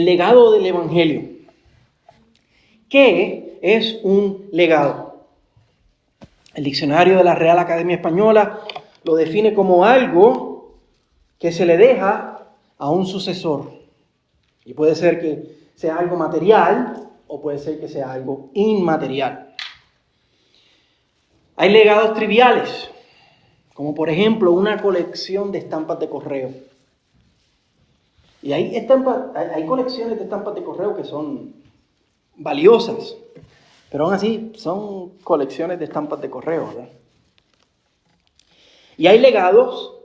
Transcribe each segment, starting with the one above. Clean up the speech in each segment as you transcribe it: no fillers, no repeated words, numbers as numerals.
el legado del Evangelio. ¿Qué es un legado? El diccionario de la Real Academia Española lo define como algo que se le deja a un sucesor. Y puede ser que sea algo material o puede ser que sea algo inmaterial. Hay legados triviales, como por ejemplo una colección de estampas de correo. Y hay colecciones de estampas de correo que son valiosas, pero aún así son colecciones de estampas de correo, ¿verdad? Y hay legados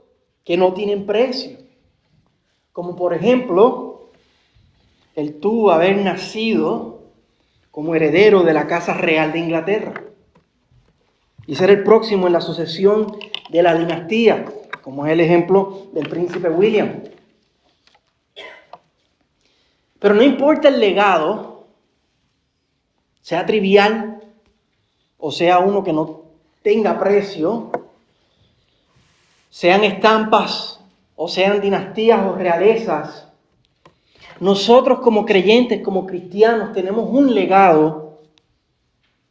que no tienen precio, como por ejemplo el tú haber nacido como heredero de la Casa Real de Inglaterra y ser el próximo en la sucesión de la dinastía, como es el ejemplo del príncipe William. Pero no importa el legado, sea trivial o sea uno que no tenga precio, sean estampas o sean dinastías o realezas, nosotros como creyentes, como cristianos, tenemos un legado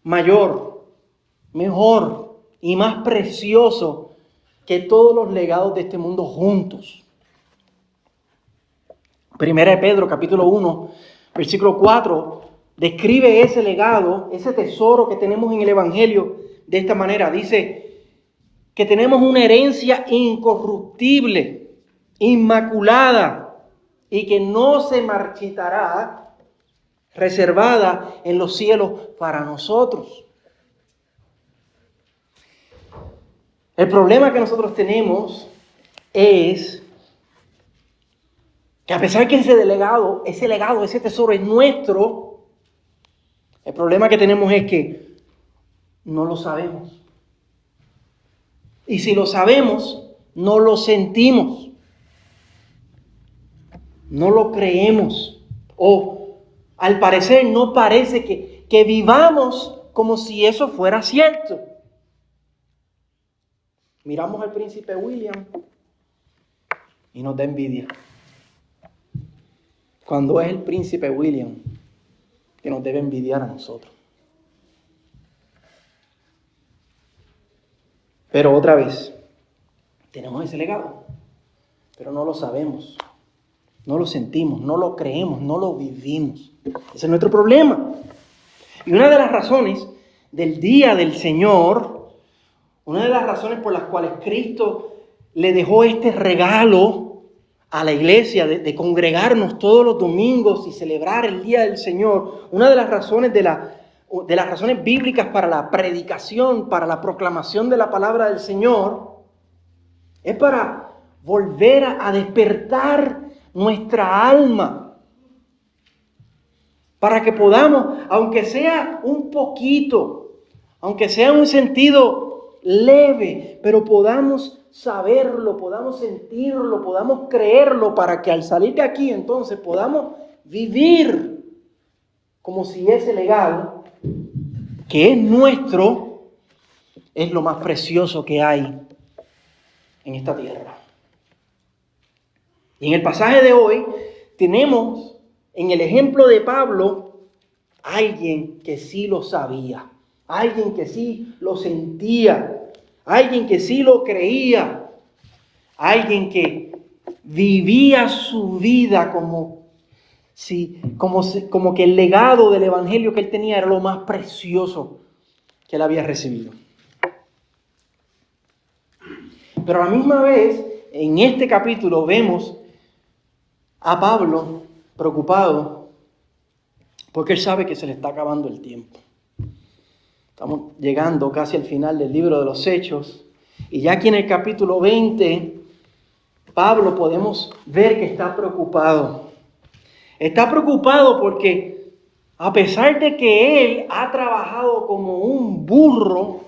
mayor, mejor y más precioso que todos los legados de este mundo juntos. Primera de Pedro, capítulo 1, versículo 4, describe ese legado, ese tesoro que tenemos en el Evangelio de esta manera. Dice que tenemos una herencia incorruptible, inmaculada y que no se marchitará, reservada en los cielos para nosotros. El problema que nosotros tenemos es que a pesar que ese legado, ese tesoro es nuestro, el problema que tenemos es que no lo sabemos. Y si lo sabemos, no lo sentimos. No lo creemos. O al parecer no parece que vivamos como si eso fuera cierto. Miramos al príncipe William y nos da envidia. Cuando es el príncipe William que nos debe envidiar a nosotros. Pero otra vez, tenemos ese legado, pero no lo sabemos, no lo sentimos, no lo creemos, no lo vivimos. Ese es nuestro problema. Y una de las razones del día del Señor, una de las razones por las cuales Cristo le dejó este regalo a la iglesia de congregarnos todos los domingos y celebrar el día del Señor, una de las razones de las razones bíblicas para la predicación, para la proclamación de la palabra del Señor, es para volver a despertar nuestra alma, para que podamos, aunque sea un poquito, aunque sea un sentido leve, pero podamos saberlo, podamos sentirlo, podamos creerlo, para que al salir de aquí entonces podamos vivir como si ese legado que es nuestro es lo más precioso que hay en esta tierra. Y en el pasaje de hoy tenemos en el ejemplo de Pablo alguien que sí lo sabía, alguien que sí lo sentía, alguien que sí lo creía, alguien que vivía su vida como que el legado del Evangelio que él tenía era lo más precioso que él había recibido. Pero a la misma vez, en este capítulo vemos a Pablo preocupado porque él sabe que se le está acabando el tiempo. Estamos llegando casi al final del libro de los Hechos y ya aquí en el capítulo 20, Pablo podemos ver que está preocupado. Está preocupado porque a pesar de que él ha trabajado como un burro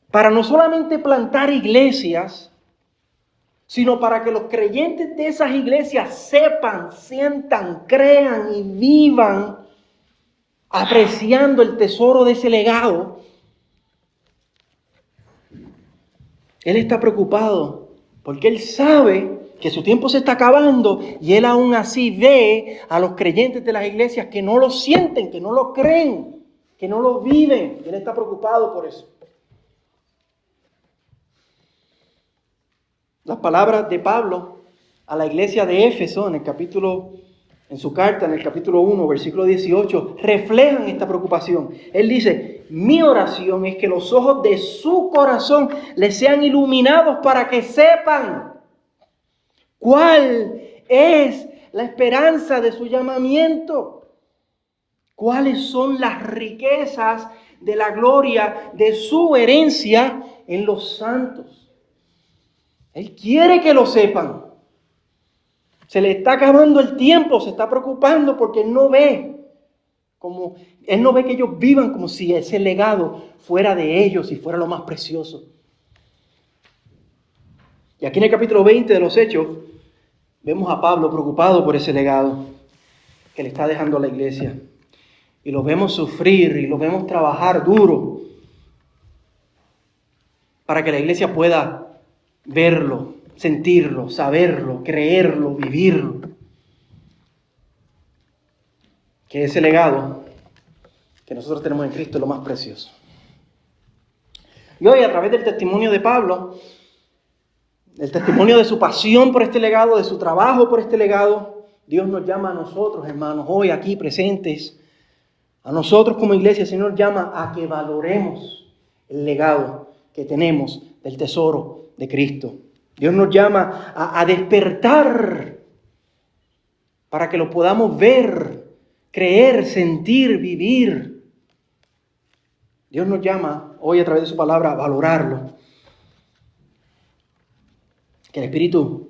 para no solamente plantar iglesias, sino para que los creyentes de esas iglesias sepan, sientan, crean y vivan apreciando el tesoro de ese legado, él está preocupado porque él sabe que su tiempo se está acabando y Él aún así ve a los creyentes de las iglesias que no lo sienten, que no lo creen, que no lo viven. Él está preocupado por eso. Las palabras de Pablo a la iglesia de Éfeso en su carta, en el capítulo 1, versículo 18, reflejan esta preocupación. Él dice: mi oración es que los ojos de su corazón les sean iluminados para que sepan cuál es la esperanza de su llamamiento, cuáles son las riquezas de la gloria de su herencia en los santos. Él quiere que lo sepan. Se le está acabando el tiempo, se está preocupando porque Él no ve que ellos vivan como si ese legado fuera de ellos y fuera lo más precioso. Y aquí en el capítulo 20 de los Hechos, vemos a Pablo preocupado por ese legado que le está dejando a la iglesia. Y lo vemos sufrir y lo vemos trabajar duro para que la iglesia pueda verlo, sentirlo, saberlo, creerlo, vivirlo. Que ese legado que nosotros tenemos en Cristo es lo más precioso. Y hoy, a través del testimonio de Pablo, el testimonio de su pasión por este legado, de su trabajo por este legado, Dios nos llama a nosotros, hermanos, hoy aquí presentes, a nosotros como iglesia, el Señor llama a que valoremos el legado que tenemos del tesoro de Cristo. Dios nos llama a despertar para que lo podamos ver, creer, sentir, vivir. Dios nos llama hoy a través de su palabra a valorarlo. Que el Espíritu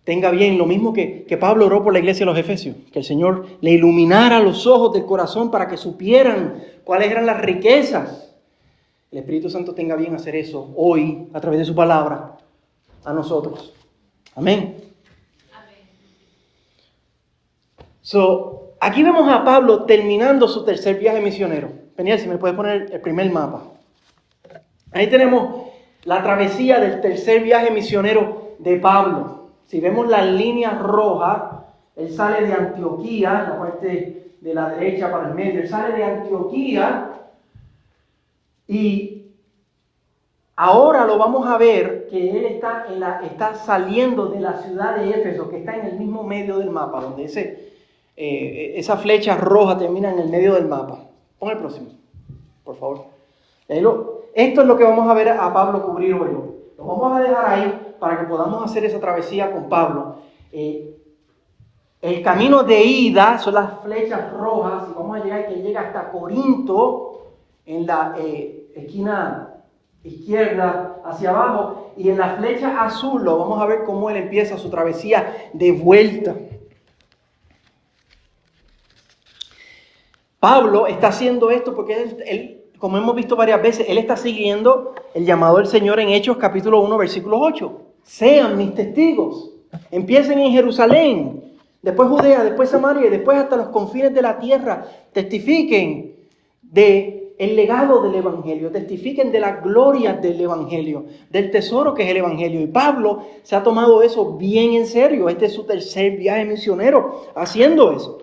tenga bien lo mismo que Pablo oró por la iglesia de los Efesios. Que el Señor le iluminara los ojos del corazón para que supieran cuáles eran las riquezas. El Espíritu Santo tenga bien hacer eso hoy a través de su palabra a nosotros. Amén. Aquí vemos a Pablo terminando su tercer viaje misionero. Peniel, si me puedes poner el primer mapa. Ahí tenemos la travesía del tercer viaje misionero de Pablo. Si vemos las líneas rojas, él sale de Antioquía, la parte de la derecha para el medio, él sale de Antioquía y ahora lo vamos a ver que él está saliendo de la ciudad de Éfeso, que está en el mismo medio del mapa, donde esa flecha roja termina en el medio del mapa. Pon el próximo, por favor. Esto es lo que vamos a ver a Pablo cubrir hoy. Lo vamos a dejar ahí para que podamos hacer esa travesía con Pablo. El camino de ida son las flechas rojas y vamos a llegar que llega hasta Corinto en la esquina izquierda hacia abajo, y en la flecha azul lo vamos a ver cómo él empieza su travesía de vuelta. Pablo está haciendo esto porque él, como hemos visto varias veces, él está siguiendo el llamado del Señor en Hechos capítulo 1 versículo 8. Sean mis testigos. Empiecen en Jerusalén, después Judea, después Samaria y después hasta los confines de la tierra. Testifiquen de el legado del Evangelio, testifiquen de las glorias del Evangelio, del tesoro que es el Evangelio. Y Pablo se ha tomado eso bien en serio. Este es su tercer viaje misionero haciendo eso.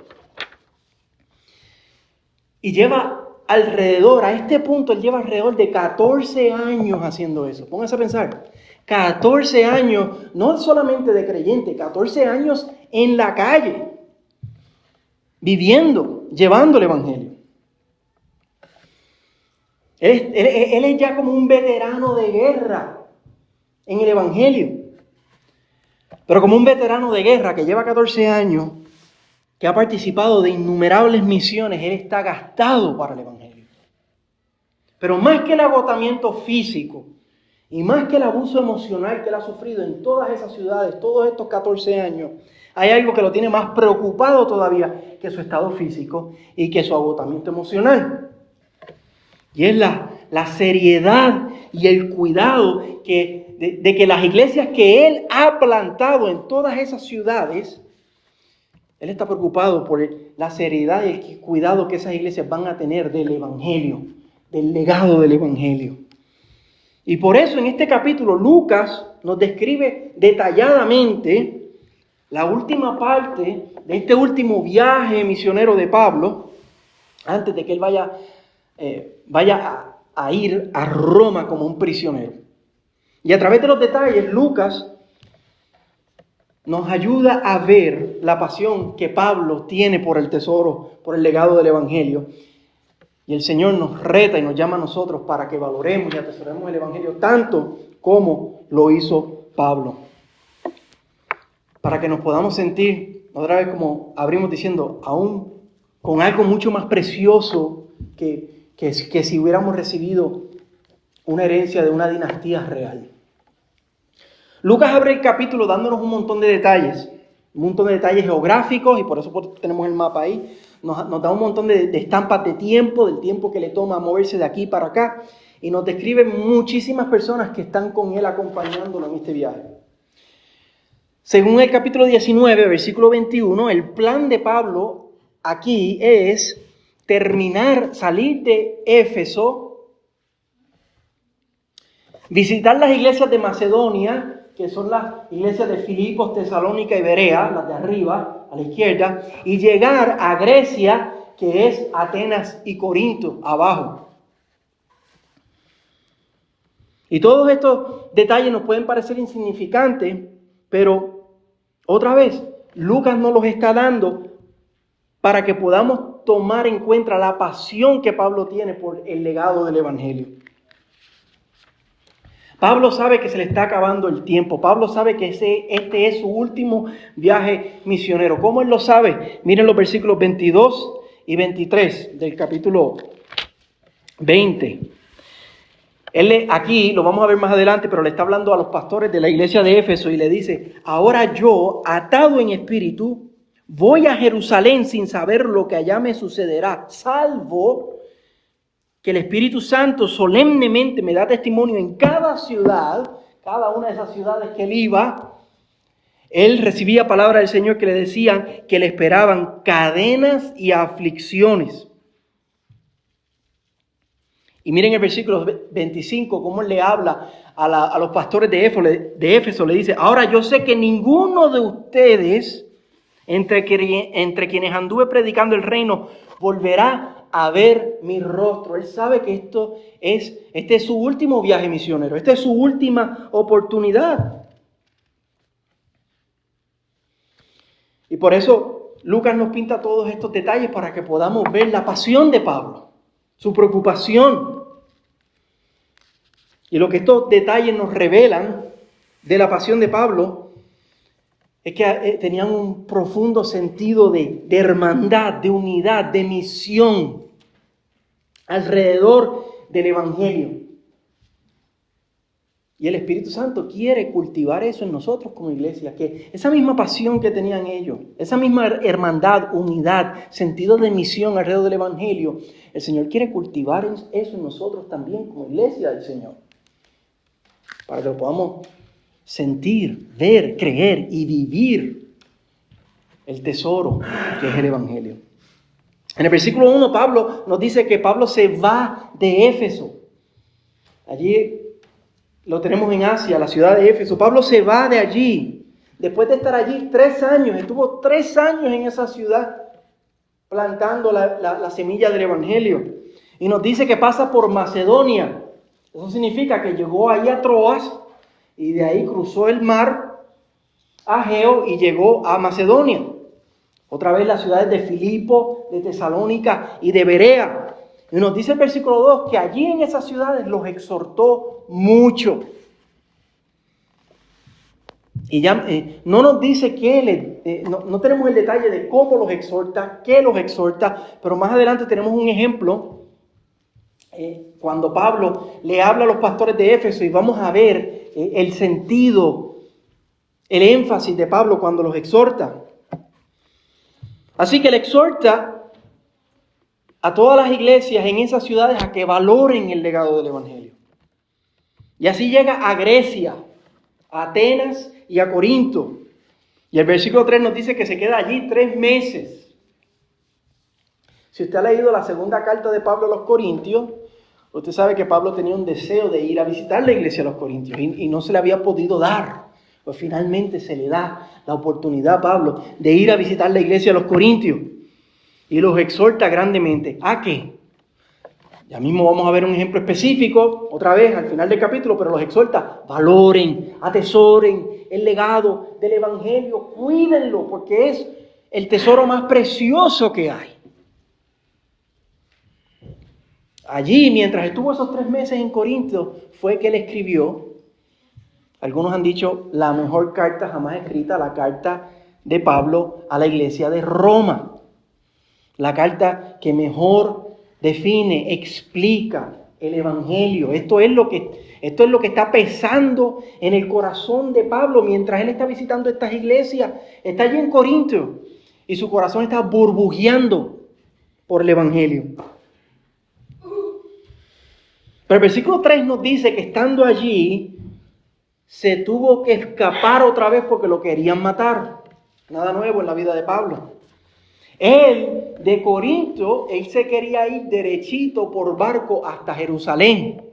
Y lleva alrededor, a este punto, él lleva alrededor de 14 años haciendo eso. Pónganse a pensar, 14 años, no solamente de creyente, 14 años en la calle, viviendo, llevando el Evangelio. Él es ya como un veterano de guerra en el Evangelio. Pero como un veterano de guerra que lleva 14 años, que ha participado de innumerables misiones, él está gastado para el Evangelio. Pero más que el agotamiento físico y más que el abuso emocional que él ha sufrido en todas esas ciudades, todos estos 14 años, hay algo que lo tiene más preocupado todavía que su estado físico y que su agotamiento emocional. Y es la seriedad y el cuidado de que las iglesias que él ha plantado en todas esas ciudades, él está preocupado por la seriedad y el cuidado que esas iglesias van a tener del Evangelio, del legado del Evangelio. Y por eso en este capítulo Lucas nos describe detalladamente la última parte de este último viaje misionero de Pablo, antes de que él vaya a ir a Roma como un prisionero. Y a través de los detalles, Lucas nos ayuda a ver la pasión que Pablo tiene por el tesoro, por el legado del Evangelio. Y el Señor nos reta y nos llama a nosotros para que valoremos y atesoremos el Evangelio tanto como lo hizo Pablo. Para que nos podamos sentir, otra vez como abrimos diciendo, aún con algo mucho más precioso que si hubiéramos recibido una herencia de una dinastía real. Lucas abre el capítulo dándonos un montón de detalles geográficos, y por eso tenemos el mapa ahí. Nos da un montón de estampas de tiempo, del tiempo que le toma moverse de aquí para acá, y nos describe muchísimas personas que están con él acompañándolo en este viaje. Según el capítulo 19, versículo 21, el plan de Pablo aquí es salir de Éfeso, visitar las iglesias de Macedonia, que son las iglesias de Filipos, Tesalónica y Berea, las de arriba, a la izquierda, y llegar a Grecia, que es Atenas y Corinto, abajo. Y todos estos detalles nos pueden parecer insignificantes, pero otra vez, Lucas nos los está dando para que podamos tomar en cuenta la pasión que Pablo tiene por el legado del Evangelio. Pablo sabe que se le está acabando el tiempo. Pablo sabe que este es su último viaje misionero. ¿Cómo él lo sabe? Miren los versículos 22 y 23 del capítulo 20. Él aquí, lo vamos a ver más adelante, pero le está hablando a los pastores de la iglesia de Éfeso y le dice: ahora yo, atado en espíritu, voy a Jerusalén sin saber lo que allá me sucederá, salvo que el Espíritu Santo solemnemente me da testimonio en cada ciudad, cada una de esas ciudades que él iba. Él recibía palabra del Señor que le decían que le esperaban cadenas y aflicciones. Y miren el versículo 25, cómo él le habla a los pastores de Éfeso. Le dice: ahora yo sé que ninguno de ustedes, entre quienes anduve predicando el reino, volverá a ver mi rostro. Él sabe que este es su último viaje misionero. Esta es su última oportunidad. Y por eso Lucas nos pinta todos estos detalles para que podamos ver la pasión de Pablo, su preocupación. Y lo que estos detalles nos revelan de la pasión de Pablo es que tenían un profundo sentido de hermandad, de unidad, de misión alrededor del Evangelio. Y el Espíritu Santo quiere cultivar eso en nosotros como iglesia, que esa misma pasión que tenían ellos, esa misma hermandad, unidad, sentido de misión alrededor del Evangelio, el Señor quiere cultivar eso en nosotros también como iglesia del Señor, para que lo podamos sentir, ver, creer y vivir el tesoro que es el Evangelio. En el versículo 1, Pablo nos dice que Pablo se va de Éfeso. Allí lo tenemos en Asia, la ciudad de Éfeso. Pablo se va de allí. Después de estar allí 3 años, estuvo 3 años en esa ciudad plantando la semilla del Evangelio. Y nos dice que pasa por Macedonia. Eso significa que llegó ahí a Troas y de ahí cruzó el mar Ageo y llegó a Macedonia. Otra vez las ciudades de Filipo, de Tesalónica y de Berea. Y nos dice el versículo 2 que allí en esas ciudades los exhortó mucho. Y ya no nos dice no tenemos el detalle de cómo los exhorta, qué los exhorta, pero más adelante tenemos un ejemplo cuando Pablo le habla a los pastores de Éfeso y vamos a ver el sentido, el énfasis de Pablo cuando los exhorta. Así que le exhorta a todas las iglesias en esas ciudades a que valoren el legado del Evangelio. Y así llega a Grecia, a Atenas y a Corinto. Y el versículo 3 nos dice que se queda allí 3 meses. Si usted ha leído la segunda carta de Pablo a los Corintios, usted sabe que Pablo tenía un deseo de ir a visitar la iglesia de los Corintios y no se le había podido dar Pues finalmente se le da la oportunidad a Pablo de ir a visitar la iglesia de los Corintios y los exhorta grandemente. ¿A qué? Ya mismo vamos a ver un ejemplo específico, otra vez al final del capítulo, pero los exhorta, valoren, atesoren el legado del Evangelio, cuídenlo, porque es el tesoro más precioso que hay. Allí, mientras estuvo esos 3 meses en Corinto, fue que él escribió, algunos han dicho, la mejor carta jamás escrita, la carta de Pablo a la iglesia de Roma. La carta que mejor define, explica el Evangelio. Esto es lo que está pesando en el corazón de Pablo mientras él está visitando estas iglesias. Está allí en Corinto y su corazón está burbujeando por el Evangelio. Pero el versículo 3 nos dice que estando allí se tuvo que escapar otra vez porque lo querían matar. Nada nuevo en la vida de Pablo. Él, de Corinto, él se quería ir derechito por barco hasta Jerusalén.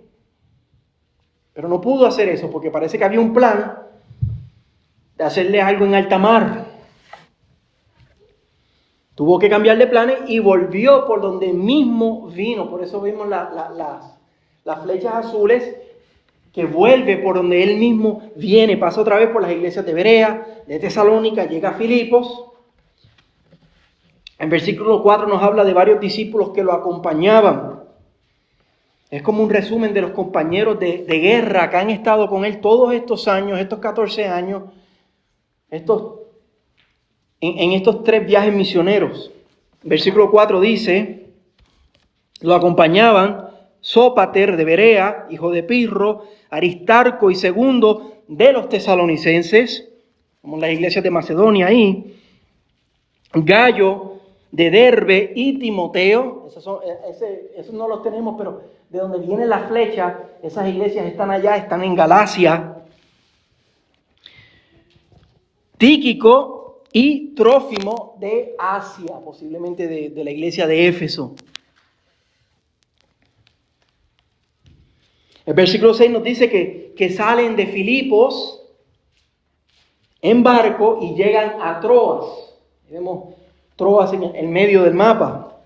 Pero no pudo hacer eso porque parece que había un plan de hacerle algo en alta mar. Tuvo que cambiar de planes y volvió por donde mismo vino. Por eso vimos las flechas azules, que vuelve por donde él mismo viene. Pasa otra vez por las iglesias de Berea, de Tesalónica, llega a Filipos. En versículo 4 nos habla de varios discípulos que lo acompañaban. Es como un resumen de los compañeros de guerra que han estado con él todos estos años, estos 14 años, en estos 3 viajes misioneros. Versículo 4 dice, lo acompañaban Sópater de Berea, hijo de Pirro, Aristarco y Segundo de los tesalonicenses, como las iglesias de Macedonia ahí, Gallo de Derbe y Timoteo. Esos no los tenemos, pero de donde vienen las flechas, esas iglesias están allá, están en Galacia. Tíquico y Trófimo de Asia, posiblemente de la iglesia de Éfeso. El versículo 6 nos dice que salen de Filipos en barco y llegan a Troas. Vemos Troas en el medio del mapa.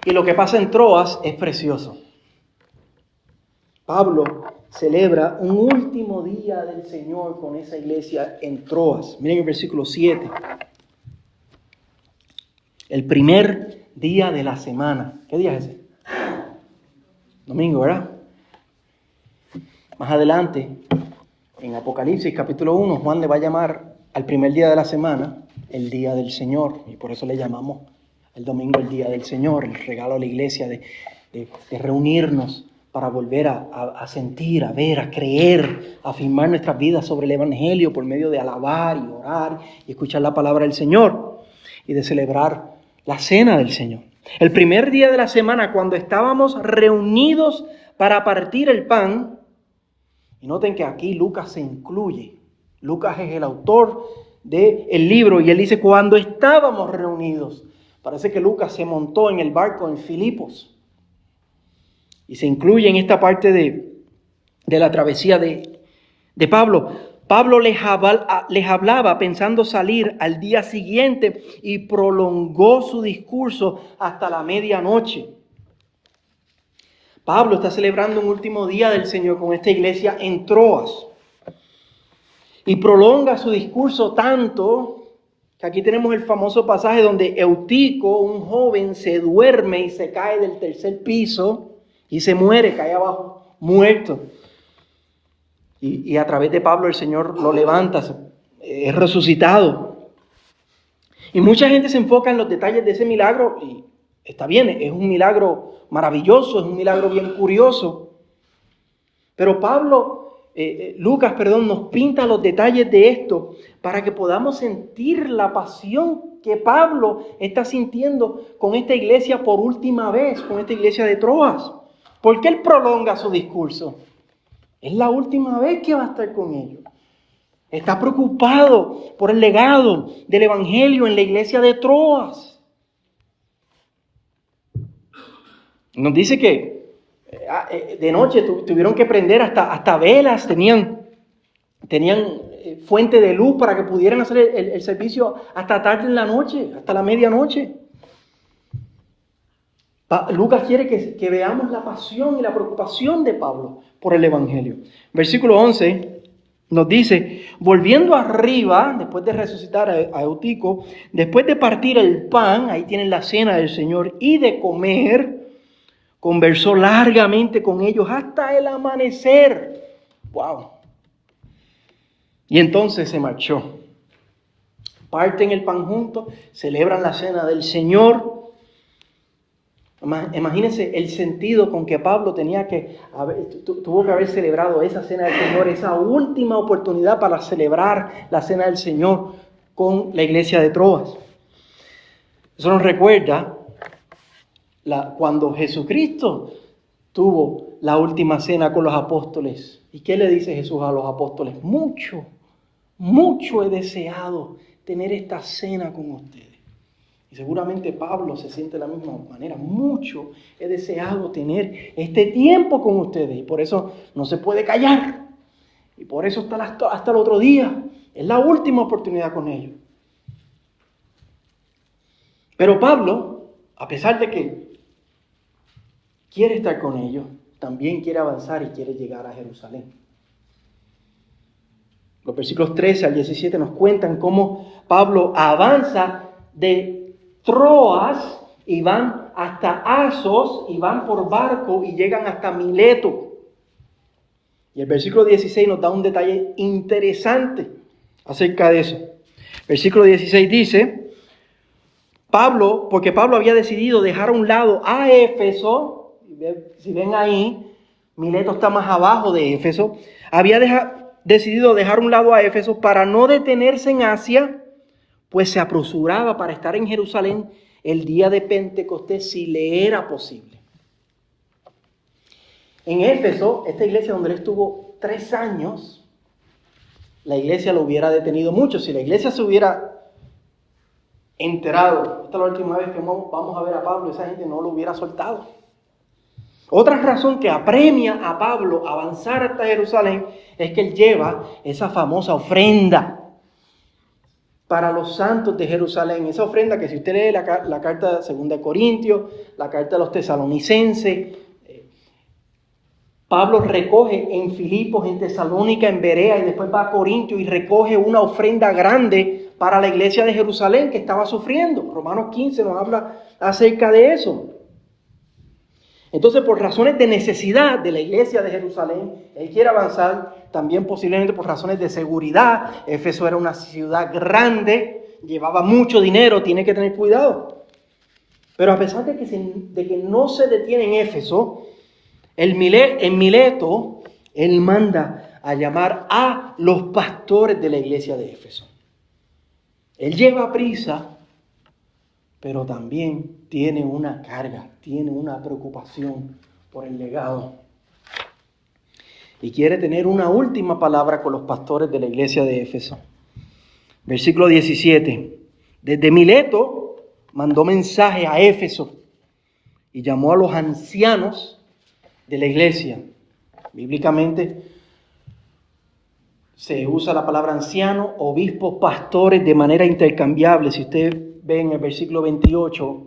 Y lo que pasa en Troas es precioso. Pablo celebra un último día del Señor con esa iglesia en Troas. Miren el versículo 7. El primer día de la semana. ¿Qué día es ese? Domingo, ¿verdad? Más adelante, en Apocalipsis capítulo 1, Juan le va a llamar al primer día de la semana el día del Señor. Y por eso le llamamos el domingo el día del Señor, el regalo a la iglesia de reunirnos para volver a sentir, a ver, a creer, a afirmar nuestras vidas sobre el Evangelio por medio de alabar y orar y escuchar la palabra del Señor y de celebrar la cena del Señor. El primer día de la semana, cuando estábamos reunidos para partir el pan, y noten que aquí Lucas se incluye. Lucas es el autor del libro y él dice cuando estábamos reunidos. Parece que Lucas se montó en el barco en Filipos y se incluye en esta parte de la travesía de Pablo. Pablo les hablaba pensando salir al día siguiente y prolongó su discurso hasta la medianoche. Pablo está celebrando un último día del Señor con esta iglesia en Troas. Y prolonga su discurso tanto que aquí tenemos el famoso pasaje donde Eutico, un joven, se duerme y se cae del 3er piso y se muere, cae abajo, muerto. Y a través de Pablo el Señor lo levanta, es resucitado. Y mucha gente se enfoca en los detalles de ese milagro y está bien, es un milagro maravilloso, es un milagro bien curioso. Pero Lucas nos pinta los detalles de esto para que podamos sentir la pasión que Pablo está sintiendo con esta iglesia por última vez, con esta iglesia de Troas. ¿Por qué él prolonga su discurso? Es la última vez que va a estar con ellos. Está preocupado por el legado del Evangelio en la iglesia de Troas. Nos dice que de noche tuvieron que prender hasta velas, tenían tenían fuente de luz para que pudieran hacer el servicio hasta tarde en la noche, hasta la medianoche. Lucas quiere que veamos la pasión y la preocupación de Pablo por el Evangelio. Versículo 11 nos dice, volviendo arriba, después de resucitar a Eutico, después de partir el pan, ahí tienen la cena del Señor, y de comer, conversó largamente con ellos hasta el amanecer. ¡Wow! Y entonces se marchó. Parten el pan juntos, celebran la cena del Señor. Imagínense el sentido con que Pablo tuvo que haber celebrado esa cena del Señor, esa última oportunidad para celebrar la cena del Señor con la iglesia de Troas. Eso nos recuerda cuando Jesucristo tuvo la última cena con los apóstoles. ¿Y qué le dice Jesús a los apóstoles? Mucho he deseado tener esta cena con ustedes. Y seguramente Pablo se siente de la misma manera. Mucho he deseado tener este tiempo con ustedes. Y por eso no se puede callar. Y por eso está hasta el otro día. Es la última oportunidad con ellos. Pero Pablo, a pesar de que quiere estar con ellos, también quiere avanzar y quiere llegar a Jerusalén. Los versículos 13 al 17 nos cuentan cómo Pablo avanza de Troas y van hasta Asos y van por barco y llegan hasta Mileto. Y el versículo 16 nos da un detalle interesante acerca de eso. Versículo 16 dice, porque Pablo había decidido dejar a un lado a Éfeso, si ven ahí, Mileto está más abajo de Éfeso, decidido dejar a un lado a Éfeso para no detenerse en Asia, pues se apresuraba para estar en Jerusalén el día de Pentecostés si le era posible. En Éfeso, esta iglesia donde él estuvo 3 años, la iglesia lo hubiera detenido mucho. Si la iglesia se hubiera enterado, esta es la última vez que vamos a ver a Pablo, esa gente no lo hubiera soltado. Otra razón que apremia a Pablo a avanzar hasta Jerusalén es que él lleva esa famosa ofrenda para los santos de Jerusalén. Esa ofrenda que si usted lee la carta de 2 Corintios, la carta de los tesalonicenses, Pablo recoge en Filipos, en Tesalónica, en Berea y después va a Corintios y recoge una ofrenda grande para la iglesia de Jerusalén que estaba sufriendo. Romanos 15 nos habla acerca de eso. Entonces, por razones de necesidad de la iglesia de Jerusalén, él quiere avanzar, también posiblemente por razones de seguridad. Éfeso era una ciudad grande, llevaba mucho dinero, tiene que tener cuidado. Pero a pesar de que no se detiene en Éfeso, en Mileto, él manda a llamar a los pastores de la iglesia de Éfeso. Él lleva prisa, pero también tiene una carga, tiene una preocupación por el legado. Y quiere tener una última palabra con los pastores de la iglesia de Éfeso. Versículo 17. Desde Mileto mandó mensaje a Éfeso y llamó a los ancianos de la iglesia. Bíblicamente se usa la palabra anciano, obispos, pastores de manera intercambiable. Si usted ve en el versículo 28,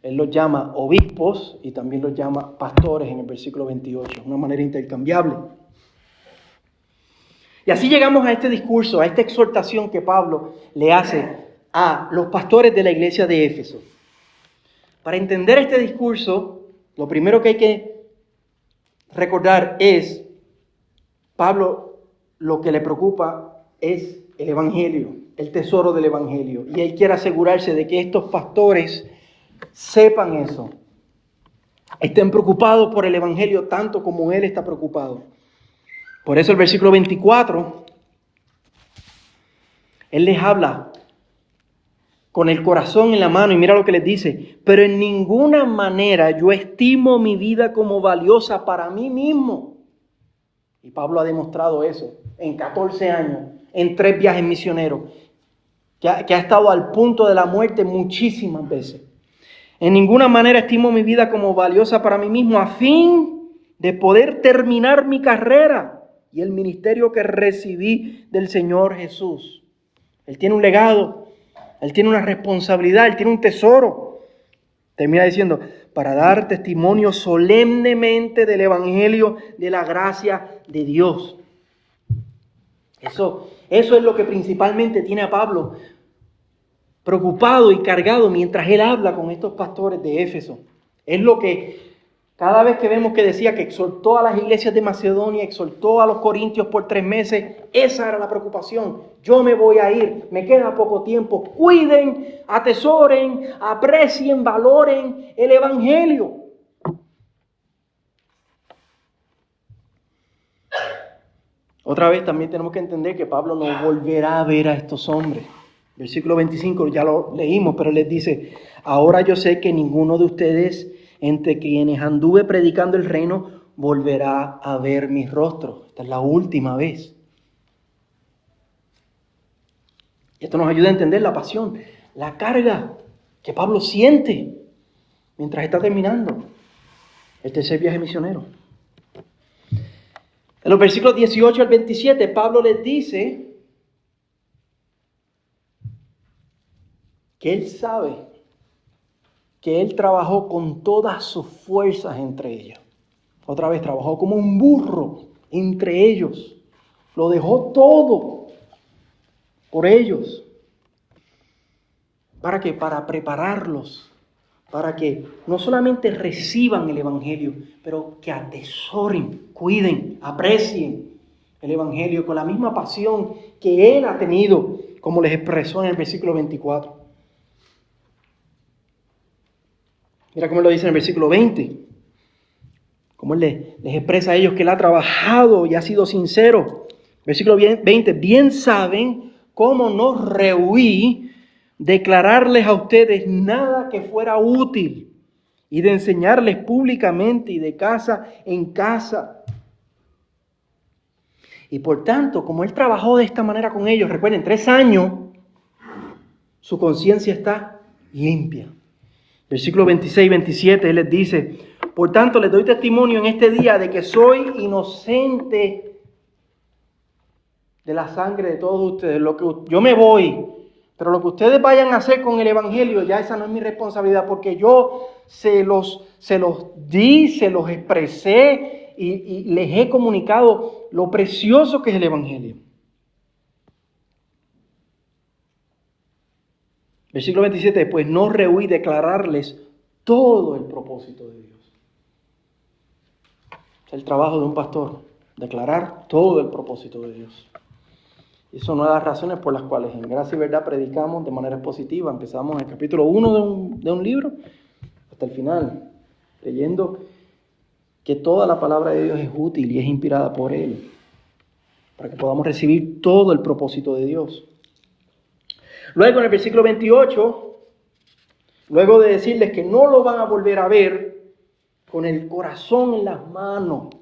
él los llama obispos y también los llama pastores en el versículo 28, una manera intercambiable. Y así llegamos a este discurso, a esta exhortación que Pablo le hace a los pastores de la iglesia de Éfeso. Para entender este discurso, lo primero que hay que recordar es, Pablo lo que le preocupa es el Evangelio, el tesoro del Evangelio. Y él quiere asegurarse de que estos pastores sepan eso. Estén preocupados por el Evangelio tanto como él está preocupado. Por eso el versículo 24, él les habla con el corazón en la mano y mira lo que les dice. Pero en ninguna manera yo estimo mi vida como valiosa para mí mismo. Y Pablo ha demostrado eso en 14 años, en 3 viajes misioneros, que ha estado al punto de la muerte muchísimas veces. En ninguna manera estimo mi vida como valiosa para mí mismo, a fin de poder terminar mi carrera y el ministerio que recibí del Señor Jesús. Él tiene un legado, Él tiene una responsabilidad, Él tiene un tesoro. Termina diciendo, para dar testimonio solemnemente del Evangelio de la gracia de Dios. Eso es lo que principalmente tiene a Pablo preocupado y cargado mientras él habla con estos pastores de Éfeso. Es lo que cada vez que vemos que decía que exhortó a las iglesias de Macedonia, exhortó a los corintios por 3 meses, esa era la preocupación. Yo me voy a ir, me queda poco tiempo. Cuiden, atesoren, aprecien, valoren el Evangelio. Otra vez también tenemos que entender que Pablo no volverá a ver a estos hombres. Versículo 25 ya lo leímos, pero les dice, ahora yo sé que ninguno de ustedes entre quienes anduve predicando el reino volverá a ver mi rostro. Esta es la última vez. Esto nos ayuda a entender la pasión, la carga que Pablo siente mientras está terminando el tercer viaje misionero. En los versículos 18 al 27, Pablo les dice que él sabe que él trabajó con todas sus fuerzas entre ellos. Otra vez, trabajó como un burro entre ellos. Lo dejó todo por ellos. ¿Para qué? Para prepararlos. Para que no solamente reciban el Evangelio, pero que atesoren, cuiden, aprecien el Evangelio con la misma pasión que él ha tenido, como les expresó en el versículo 24. Mira cómo lo dice en el versículo 20. Cómo él les expresa a ellos que él ha trabajado y ha sido sincero. Versículo 20. Bien saben cómo no rehuí declararles a ustedes nada que fuera útil y de enseñarles públicamente y de casa en casa. Y por tanto, como él trabajó de esta manera con ellos, recuerden, 3 años, su conciencia está limpia. Versículo 26 y 27, él les dice, por tanto les doy testimonio en este día de que soy inocente de la sangre de todos ustedes. Yo me voy, pero lo que ustedes vayan a hacer con el Evangelio, ya esa no es mi responsabilidad, porque yo se los di, se los expresé y les he comunicado lo precioso que es el Evangelio. Versículo 27, pues no rehuí declararles todo el propósito de Dios. Es el trabajo de un pastor, declarar todo el propósito de Dios. Y son una de las razones por las cuales en Gracia y Verdad predicamos de manera expositiva. Empezamos en el capítulo 1 de un libro hasta el final, leyendo que toda la palabra de Dios es útil y es inspirada por Él, para que podamos recibir todo el propósito de Dios. Luego en el versículo 28, luego de decirles que no lo van a volver a ver, con el corazón en las manos,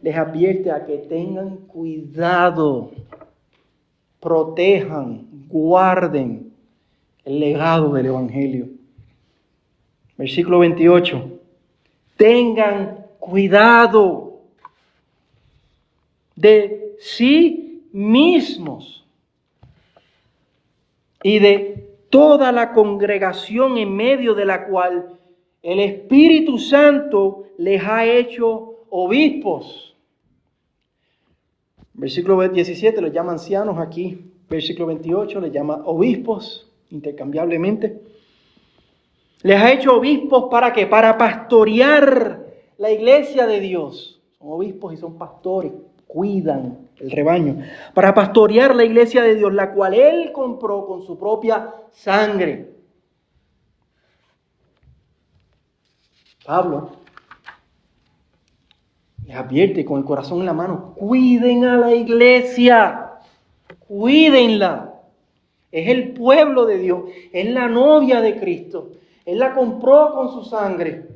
les advierte a que tengan cuidado, protejan, guarden el legado del Evangelio. Versículo 28, tengan cuidado de sí mismos y de toda la congregación en medio de la cual el Espíritu Santo les ha hecho obispos. Versículo 17 los llama ancianos aquí. Versículo 28 les llama obispos intercambiablemente. Les ha hecho obispos ¿para qué? Para pastorear la iglesia de Dios. Son obispos y son pastores. Cuidan el rebaño, para pastorear la iglesia de Dios, la cual Él compró con su propia sangre. Pablo les advierte con el corazón en la mano, cuiden a la iglesia, cuídenla. Es el pueblo de Dios, es la novia de Cristo. Él la compró con su sangre.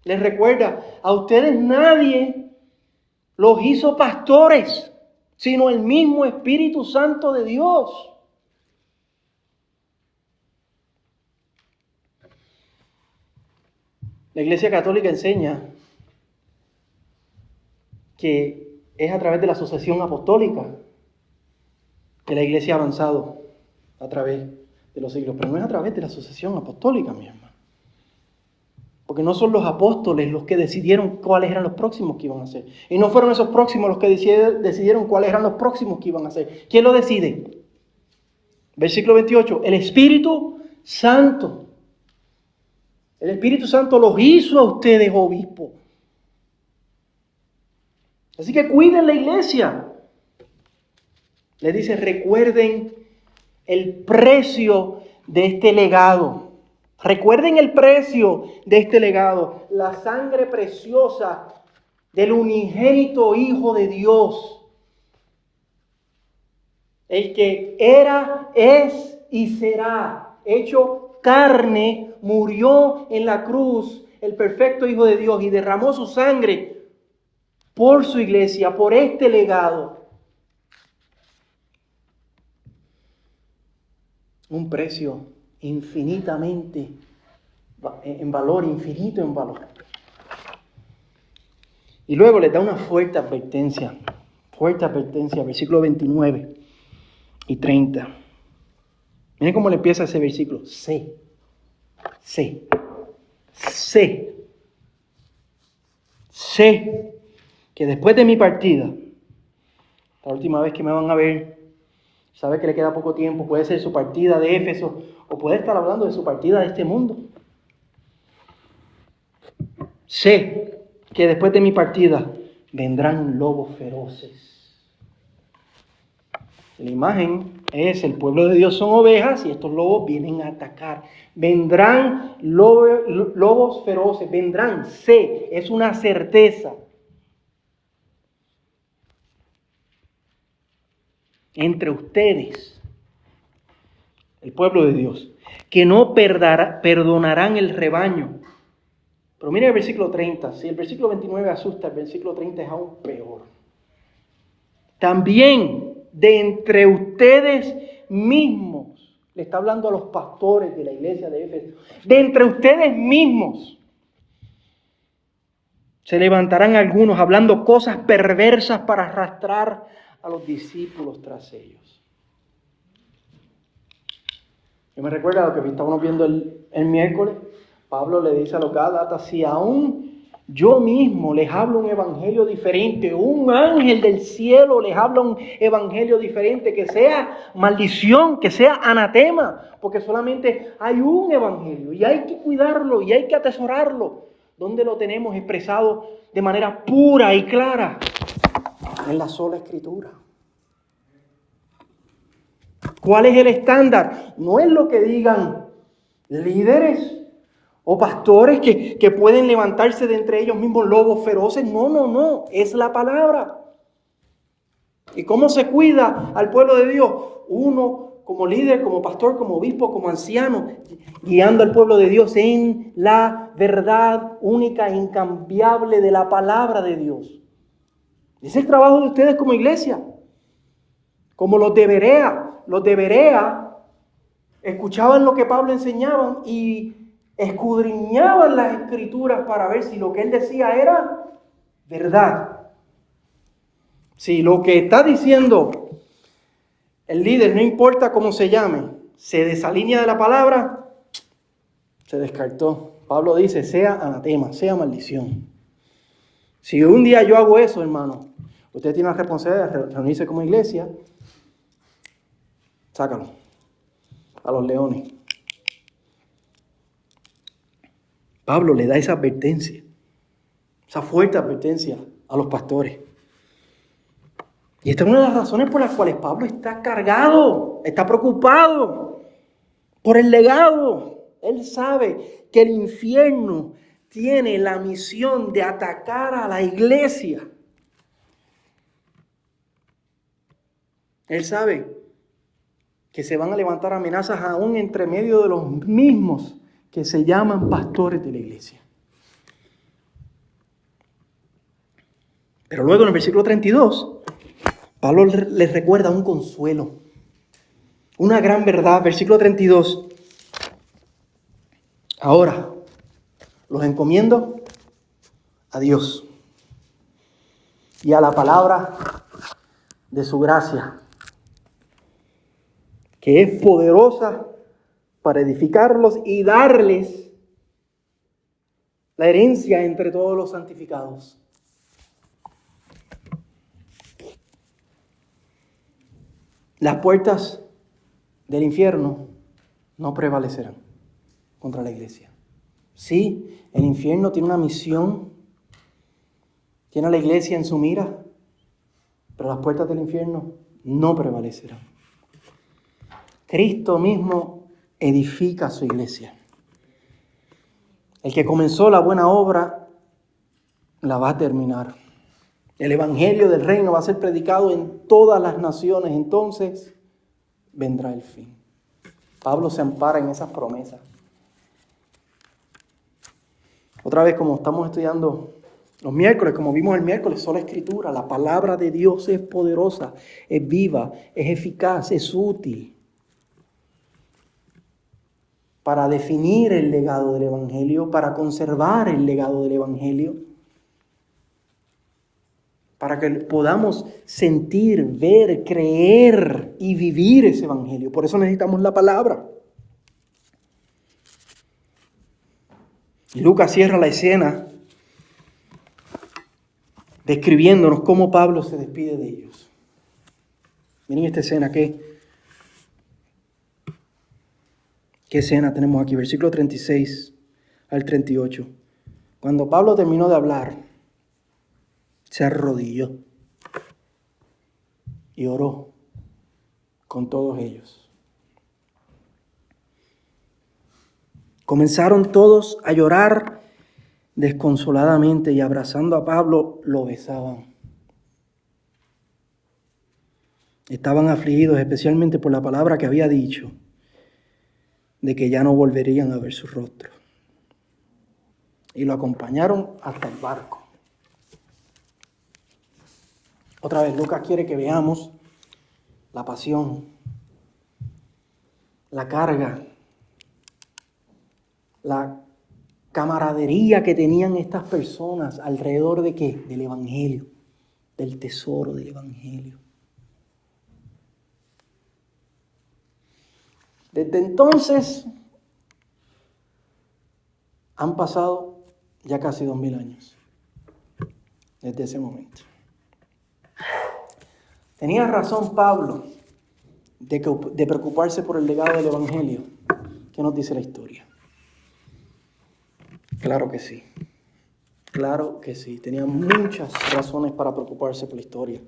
Les recuerda, a ustedes nadie los hizo pastores, sino el mismo Espíritu Santo de Dios. La Iglesia Católica enseña que es a través de la sucesión apostólica que la iglesia ha avanzado a través de los siglos, pero no es a través de la sucesión apostólica, mi hermano. Porque no son los apóstoles los que decidieron cuáles eran los próximos que iban a hacer. Y no fueron esos próximos los que decidieron cuáles eran los próximos que iban a hacer. ¿Quién lo decide? Versículo 28. El Espíritu Santo. El Espíritu Santo los hizo a ustedes obispos. Así que cuiden la iglesia. Les dice, recuerden el precio de este legado. Recuerden el precio de este legado. La sangre preciosa del unigénito Hijo de Dios. El que era, es y será hecho carne, murió en la cruz, el perfecto Hijo de Dios, y derramó su sangre por su iglesia, por este legado. Un precio infinitamente en valor, infinito en valor. Y luego les da una fuerte advertencia, versículo 29 y 30. Miren cómo le empieza ese versículo. Sé que después de mi partida, la última vez que me van a ver, sabe que le queda poco tiempo, puede ser su partida de Éfeso, o puede estar hablando de su partida de este mundo. Sé que después de mi partida vendrán lobos feroces. La imagen es el pueblo de Dios son ovejas y estos lobos vienen a atacar. Vendrán lobos feroces, vendrán, sé, es una certeza. Entre ustedes, el pueblo de Dios, que no perdonarán el rebaño. Pero mire el versículo 30, si el versículo 29 asusta, el versículo 30 es aún peor. También de entre ustedes mismos, le está hablando a los pastores de la iglesia de Éfeso, de entre ustedes mismos se levantarán algunos hablando cosas perversas para arrastrar a los discípulos tras ellos. Yo me recuerdo lo que estábamos viendo el miércoles. Pablo le dice a los Gálatas, si aún yo mismo les hablo un evangelio diferente, un ángel del cielo les habla un evangelio diferente, que sea maldición, que sea anatema, porque solamente hay un evangelio y hay que cuidarlo y hay que atesorarlo. ¿Dónde lo tenemos expresado de manera pura y clara? En la sola Escritura. ¿Cuál es el estándar? No es lo que digan líderes o pastores que pueden levantarse de entre ellos mismos lobos feroces. No. Es la palabra. ¿Y cómo se cuida al pueblo de Dios? Uno como líder, como pastor, como obispo, como anciano, guiando al pueblo de Dios en la verdad única e incambiable de la palabra de Dios. Es el trabajo de ustedes como iglesia. Como los de Berea. Los de Berea escuchaban lo que Pablo enseñaba y escudriñaban las escrituras para ver si lo que él decía era verdad. Si lo que está diciendo el líder, no importa cómo se llame, se desalinea de la palabra, se descartó. Pablo dice, sea anatema, sea maldición. Si un día yo hago eso, hermano, usted tiene la responsabilidad de reunirse como iglesia, sácalo a los leones. Pablo le da esa advertencia, esa fuerte advertencia a los pastores. Y esta es una de las razones por las cuales Pablo está cargado, está preocupado por el legado. Él sabe que el infierno tiene la misión de atacar a la iglesia. Él sabe que se van a levantar amenazas aún entre medio de los mismos que se llaman pastores de la iglesia. Pero luego en el versículo 32, Pablo les recuerda un consuelo, una gran verdad. Versículo 32. Ahora los encomiendo a Dios, y a la palabra de su gracia, que es poderosa para edificarlos y darles la herencia entre todos los santificados. Las puertas del infierno no prevalecerán contra la iglesia. Sí, el infierno tiene una misión, tiene a la iglesia en su mira, pero las puertas del infierno no prevalecerán. Cristo mismo edifica su iglesia. El que comenzó la buena obra la va a terminar. El evangelio del reino va a ser predicado en todas las naciones. Entonces vendrá el fin. Pablo se ampara en esas promesas. Otra vez, como estamos estudiando los miércoles, como vimos el miércoles, sola escritura. La palabra de Dios es poderosa, es viva, es eficaz, es útil para definir el legado del evangelio, para conservar el legado del evangelio, para que podamos sentir, ver, creer y vivir ese evangelio. Por eso necesitamos la palabra. Y Lucas cierra la escena describiéndonos cómo Pablo se despide de ellos. Miren esta escena, ¿qué escena tenemos aquí? Versículo 36 al 38. Cuando Pablo terminó de hablar, se arrodilló y oró con todos ellos. Comenzaron todos a llorar desconsoladamente y abrazando a Pablo lo besaban. Estaban afligidos especialmente por la palabra que había dicho de que ya no volverían a ver su rostro. Y lo acompañaron hasta el barco. Otra vez, Lucas quiere que veamos la pasión, la carga, la camaradería que tenían estas personas alrededor de ¿qué? Del evangelio, del tesoro del evangelio. Desde entonces han pasado ya casi 2000 años, desde ese momento. Tenía razón Pablo de preocuparse por el legado del evangelio. ¿Qué nos dice la historia? Claro que sí. Claro que sí. Tenía muchas razones para preocuparse por la historia,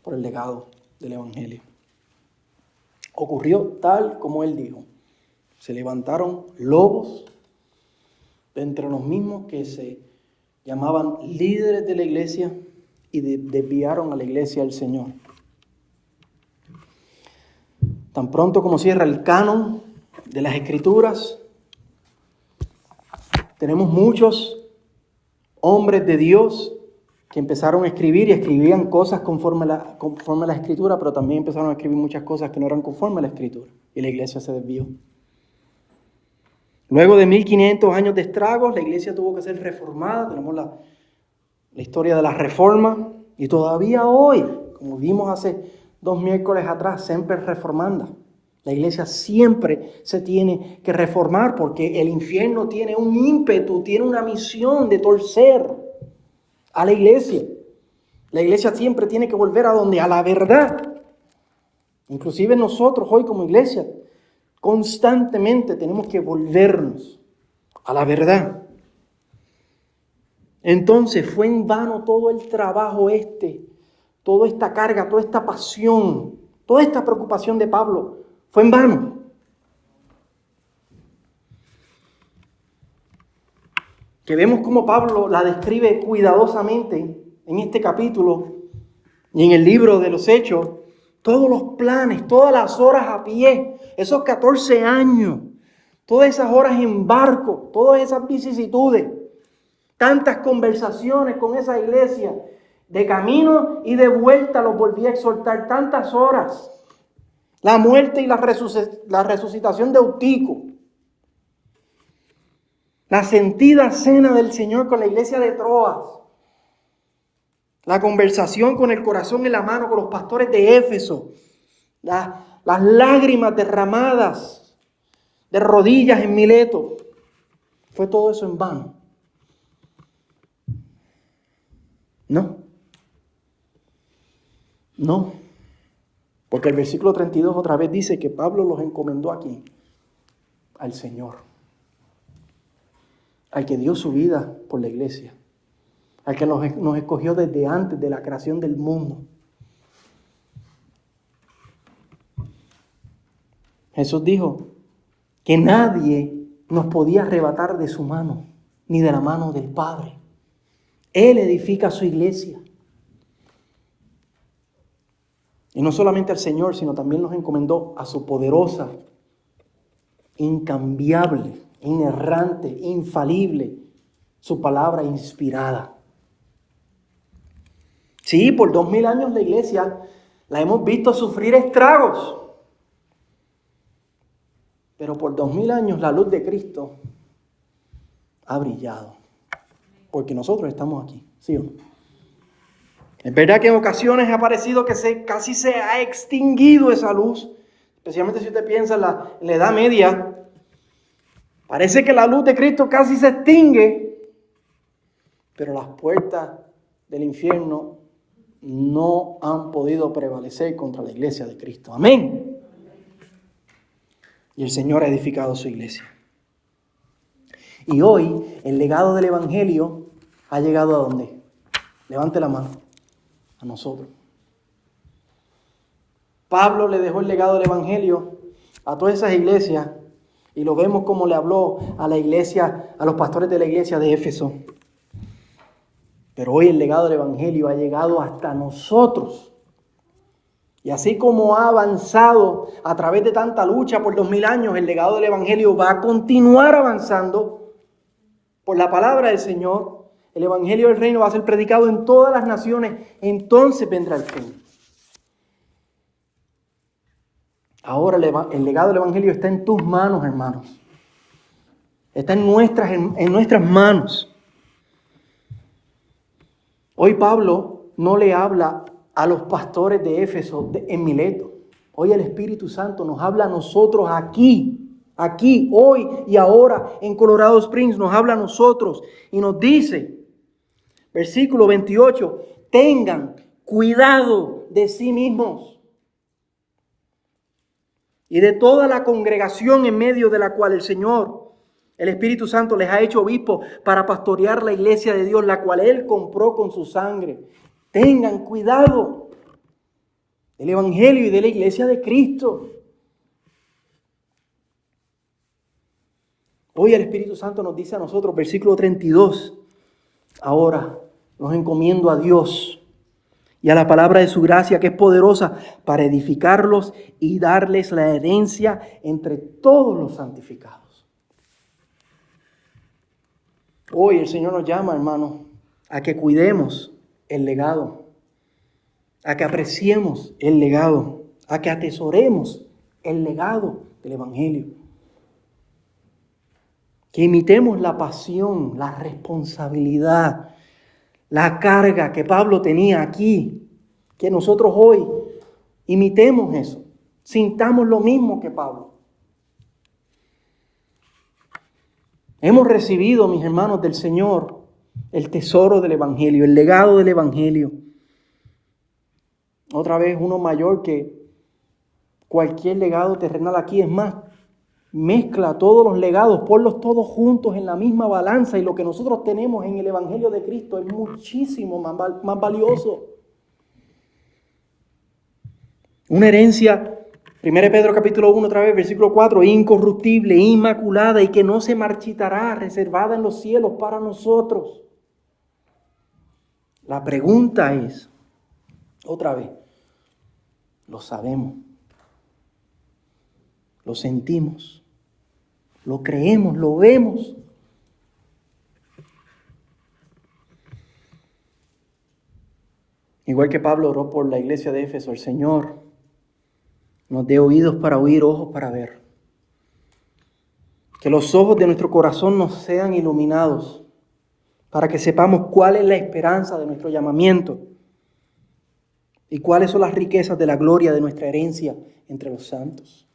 por el legado del evangelio. Ocurrió tal como él dijo. Se levantaron lobos de entre los mismos que se llamaban líderes de la iglesia y desviaron a la iglesia del Señor. Tan pronto como cierra el canon de las Escrituras, tenemos muchos hombres de Dios que empezaron a escribir y escribían cosas conforme a la Escritura, pero también empezaron a escribir muchas cosas que no eran conforme a la Escritura. Y la iglesia se desvió. Luego de 1500 años de estragos, la iglesia tuvo que ser reformada. Tenemos la historia de la reforma. Y todavía hoy, como vimos hace 2 miércoles atrás, siempre reformanda. La iglesia siempre se tiene que reformar porque el infierno tiene un ímpetu, tiene una misión de torcer a la iglesia. La iglesia siempre tiene que volver a donde, a la verdad. Inclusive nosotros hoy como iglesia constantemente tenemos que volvernos a la verdad. Entonces fue en vano todo el trabajo toda esta carga, toda esta pasión, toda esta preocupación de Pablo, fue en vano. Que vemos cómo Pablo la describe cuidadosamente en este capítulo y en el libro de los Hechos, todos los planes, todas las horas a pie, esos 14 años, todas esas horas en barco, todas esas vicisitudes, tantas conversaciones con esa iglesia, de camino y de vuelta los volví a exhortar, tantas horas, la muerte y la resucitación de Eutico, la sentida cena del Señor con la iglesia de Troas, La conversación con el corazón en la mano con los pastores de Éfeso. Las lágrimas derramadas de rodillas en Mileto. ¿Fue todo eso en vano? No. No. Porque el versículo 32 otra vez dice que Pablo los encomendó aquí al Señor. Al que dio su vida por la iglesia. Al que nos escogió desde antes de la creación del mundo. Jesús dijo que nadie nos podía arrebatar de su mano, ni de la mano del Padre. Él edifica su iglesia. Y no solamente al Señor, sino también nos encomendó a su poderosa, incambiable, inerrante, infalible, su palabra inspirada. Sí, por 2000 años la iglesia la hemos visto sufrir estragos. Pero por 2000 años la luz de Cristo ha brillado. Porque nosotros estamos aquí, ¿sí o no? Es verdad que en ocasiones ha parecido que casi se ha extinguido esa luz. Especialmente si usted piensa en la Edad Media. Parece que la luz de Cristo casi se extingue. Pero las puertas del infierno no han podido prevalecer contra la iglesia de Cristo. Amén. Y el Señor ha edificado su iglesia. Y hoy el legado del Evangelio ha llegado ¿a dónde? Levante la mano. A nosotros. Pablo le dejó el legado del Evangelio a todas esas iglesias y lo vemos como le habló a la iglesia, a los pastores de la iglesia de Éfeso. Pero hoy el legado del Evangelio ha llegado hasta nosotros. Y así como ha avanzado a través de tanta lucha por 2000 años, el legado del Evangelio va a continuar avanzando por la palabra del Señor. El Evangelio del Reino va a ser predicado en todas las naciones. Entonces vendrá el fin. Ahora el legado del Evangelio está en tus manos, hermanos. Está en nuestras manos. Hoy Pablo no le habla a los pastores de Éfeso en Mileto. Hoy el Espíritu Santo nos habla a nosotros aquí, hoy y ahora en Colorado Springs. Nos habla a nosotros y nos dice, versículo 28, tengan cuidado de sí mismos y de toda la congregación en medio de la cual el Señor, el Espíritu Santo, les ha hecho obispos para pastorear la iglesia de Dios, la cual Él compró con su sangre. Tengan cuidado del Evangelio y de la iglesia de Cristo. Hoy el Espíritu Santo nos dice a nosotros, versículo 32, ahora los encomiendo a Dios y a la palabra de su gracia, que es poderosa para edificarlos y darles la herencia entre todos los santificados. Hoy el Señor nos llama, hermanos, a que cuidemos el legado, a que apreciemos el legado, a que atesoremos el legado del Evangelio. Que imitemos la pasión, la responsabilidad, la carga que Pablo tenía aquí, que nosotros hoy imitemos eso, sintamos lo mismo que Pablo. Hemos recibido, mis hermanos, del Señor el tesoro del Evangelio, el legado del Evangelio. Otra vez, uno mayor que cualquier legado terrenal aquí. Es más, mezcla todos los legados, ponlos todos juntos en la misma balanza y lo que nosotros tenemos en el Evangelio de Cristo es muchísimo más valioso. Una herencia, 1 Pedro capítulo 1, otra vez, versículo 4, incorruptible, inmaculada y que no se marchitará, reservada en los cielos para nosotros. La pregunta es, otra vez, ¿lo sabemos? ¿Lo sentimos? ¿Lo creemos? ¿Lo vemos? Igual que Pablo oró por la iglesia de Éfeso, el Señor nos dé oídos para oír, ojos para ver. Que los ojos de nuestro corazón nos sean iluminados para que sepamos cuál es la esperanza de nuestro llamamiento y cuáles son las riquezas de la gloria de nuestra herencia entre los santos.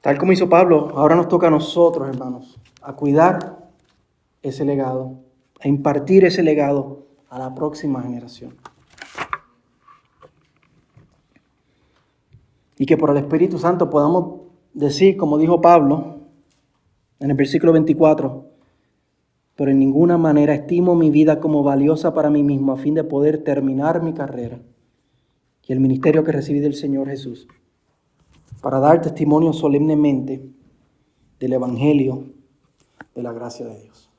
Tal como hizo Pablo, ahora nos toca a nosotros, hermanos, a cuidar ese legado, a impartir ese legado a la próxima generación. Y que por el Espíritu Santo podamos decir, como dijo Pablo en el versículo 24, pero en ninguna manera estimo mi vida como valiosa para mí mismo a fin de poder terminar mi carrera y el ministerio que recibí del Señor Jesús, para dar testimonio solemnemente del Evangelio de la gracia de Dios.